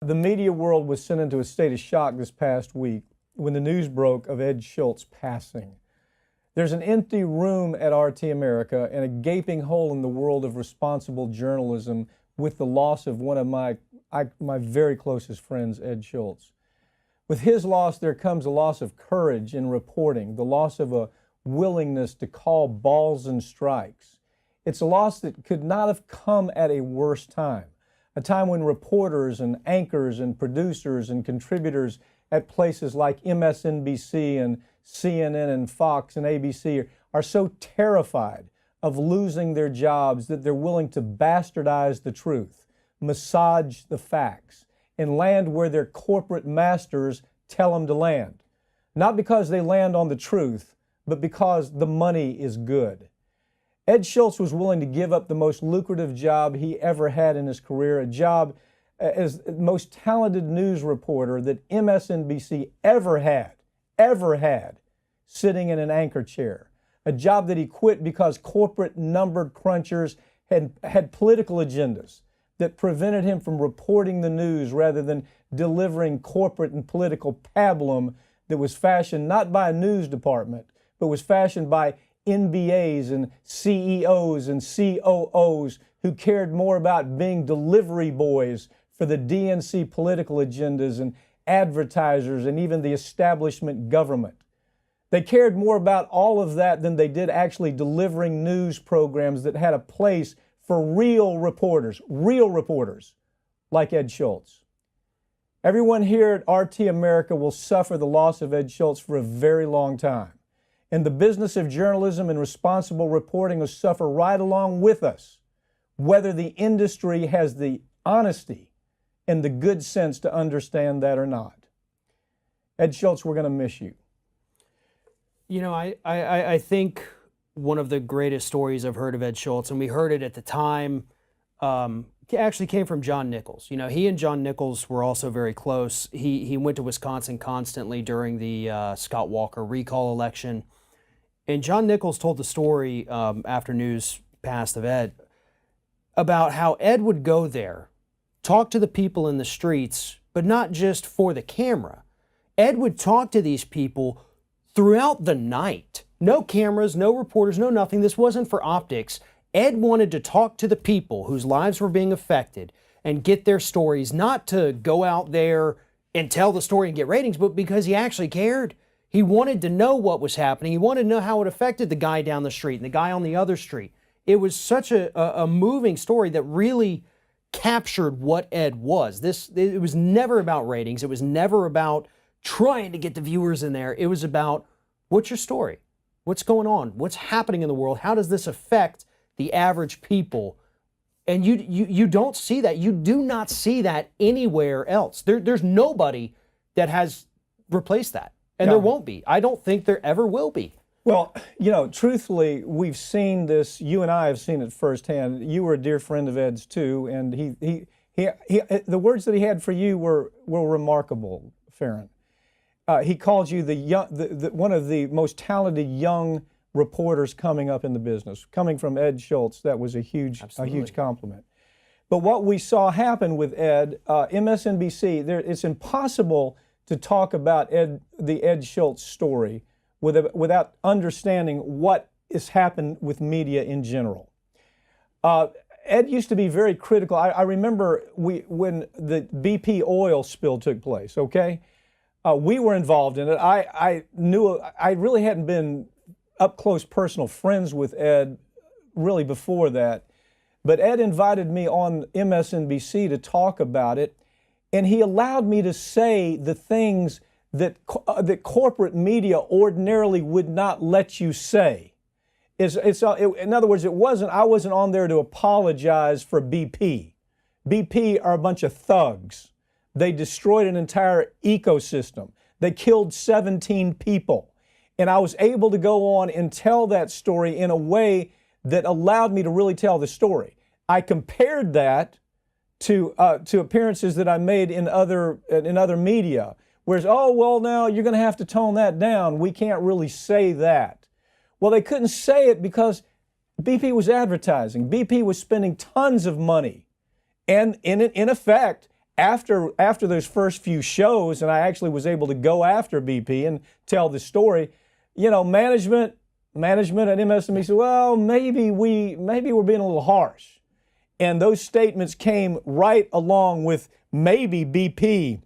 The media world was sent into a state of shock this past week when the news broke of Ed Schultz passing. There's an empty room at RT America and a gaping hole in the world of responsible journalism with the loss of one of my very closest friends, Ed Schultz. With his loss, there comes a loss of courage in reporting, the loss of a willingness to call balls and strikes. It's a loss that could not have come at a worse time, a time when reporters and anchors and producers and contributors at places like MSNBC and CNN and Fox and ABC are so terrified of losing their jobs that they're willing to bastardize the truth, massage the facts, and land where their corporate masters tell them to land. Not because they land on the truth, but because the money is good. Ed Schultz was willing to give up the most lucrative job he ever had in his career, a job as the most talented news reporter that MSNBC ever had, sitting in an anchor chair. A job that he quit because corporate numbered crunchers had political agendas that prevented him from reporting the news rather than delivering corporate and political pablum that was fashioned not by a news department, but was fashioned by NBAs and CEOs and COOs who cared more about being delivery boys for the DNC political agendas and advertisers and even the establishment government. They cared more about all of that than they did actually delivering news programs that had a place for real reporters like Ed Schultz. Everyone here at RT America will suffer the loss of Ed Schultz for a very long time. And the business of journalism and responsible reporting will suffer right along with us, whether the industry has the honesty and the good sense to understand that or not. Ed Schultz, we're going to miss you. You know, I think one of the greatest stories I've heard of Ed Schultz, and we heard it at the time, actually came from John Nichols. You know, he and John Nichols were also very close. He went to Wisconsin constantly during the Scott Walker recall election. And John Nichols told the story after news passed of Ed about how Ed would go there, talk to the people in the streets, but not just for the camera. Ed would talk to these people throughout the night. No cameras, no reporters, no nothing. This wasn't for optics. Ed wanted to talk to the people whose lives were being affected and get their stories, not to go out there and tell the story and get ratings, but because he actually cared. He wanted to know what was happening. He wanted to know how it affected the guy down the street and the guy on the other street. It was such a moving story that really captured what Ed was. It was never about ratings. It was never about trying to get the viewers in there. It was about, what's your story? What's going on? What's happening in the world? How does this affect the average people? And you don't see that. You do not see that anywhere else. There's nobody that has replaced that. And there won't be. I don't think there ever will be. Well, you know, truthfully, we've seen this. You and I have seen it firsthand. You were a dear friend of Ed's too, and he the words that he had for you were remarkable, Farron. He called you one of the most talented young reporters coming up in the business. Coming from Ed Schultz, that was a huge compliment. But what we saw happen with Ed, MSNBC, it's impossible to talk about the Ed Schultz story without understanding what has happened with media in general. Ed used to be very critical. I remember when the BP oil spill took place, okay? We were involved in it. I really hadn't been up close personal friends with Ed really before that. But Ed invited me on MSNBC to talk about it. And he allowed me to say the things that corporate media ordinarily would not let you say. In other words, I wasn't on there to apologize for BP. BP are a bunch of thugs. They destroyed an entire ecosystem. They killed 17 people. And I was able to go on and tell that story in a way that allowed me to really tell the story. I compared that to appearances that I made in other media. Whereas, oh, well, now you're going to have to tone that down. We can't really say that. Well, they couldn't say it because BP was advertising. BP was spending tons of money and, in effect, after those first few shows, and I actually was able to go after BP and tell the story, management at MSNBC said, well, maybe we're being a little harsh. And those statements came right along with maybe BP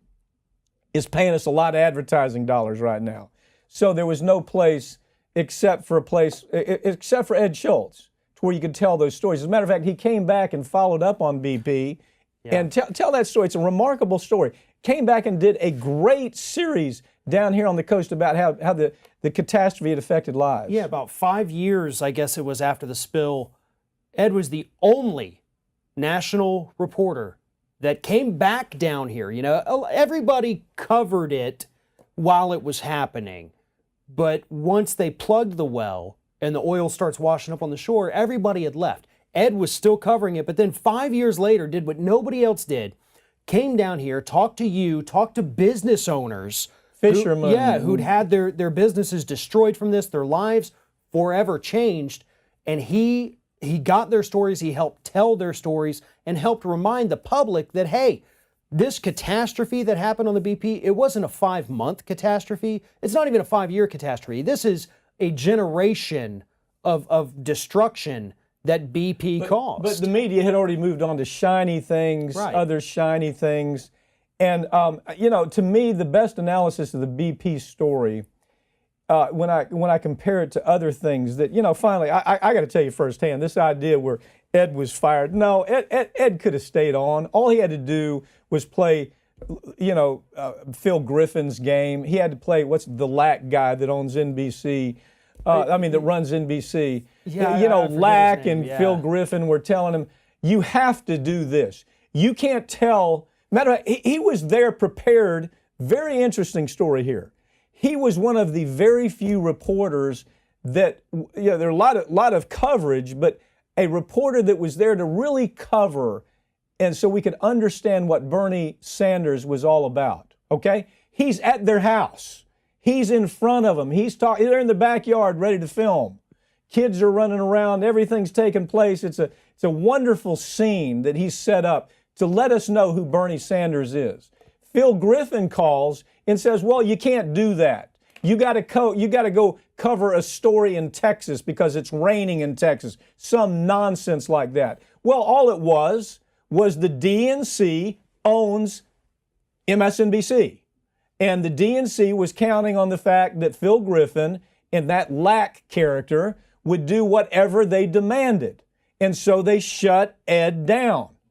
is paying us a lot of advertising dollars right now. So there was no place except for Ed Schultz to where you could tell those stories. As a matter of fact, he came back and followed up on BP and tell that story. It's a remarkable story. Came back and did a great series down here on the coast about how the catastrophe had affected lives. Yeah, about 5 years, I guess it was after the spill, Ed was the only national reporter that came back down here. Everybody covered it while it was happening. But once they plugged the well and the oil starts washing up on the shore, everybody had left. Ed was still covering it, but then 5 years later did what nobody else did, came down here, talked to business owners, fishermen, who'd had their businesses destroyed from this, their lives forever changed, and he got their stories, he helped tell their stories, and helped remind the public that, hey, this catastrophe that happened on the BP, it wasn't a 5-month catastrophe. It's not even a 5-year catastrophe. This is a generation of destruction that BP caused. But the media had already moved on to shiny things, other shiny things. And, to me, the best analysis of the BP story, when I compare it to other things that, finally, I got to tell you firsthand, this idea where Ed was fired. No, Ed could have stayed on. All he had to do was play, Phil Griffin's game. He had to play, what's the Lack guy that owns NBC, that runs NBC. Lack and Phil Griffin were telling him, you have to do this. You can't tell. Matter of fact, he was there prepared. Very interesting story here. He was one of the very few reporters that, there are a lot of coverage, but a reporter that was there to really cover, and so we could understand what Bernie Sanders was all about, okay? He's at their house. He's in front of them. They're in the backyard ready to film. Kids are running around. Everything's taking place. It's a wonderful scene that he's set up to let us know who Bernie Sanders is. Phil Griffin calls and says, well, you can't do that. You got to go cover a story in Texas because it's raining in Texas. Some nonsense like that. Well, all it was the DNC owns MSNBC. And the DNC was counting on the fact that Phil Griffin and that Lack character would do whatever they demanded. And so they shut Ed down.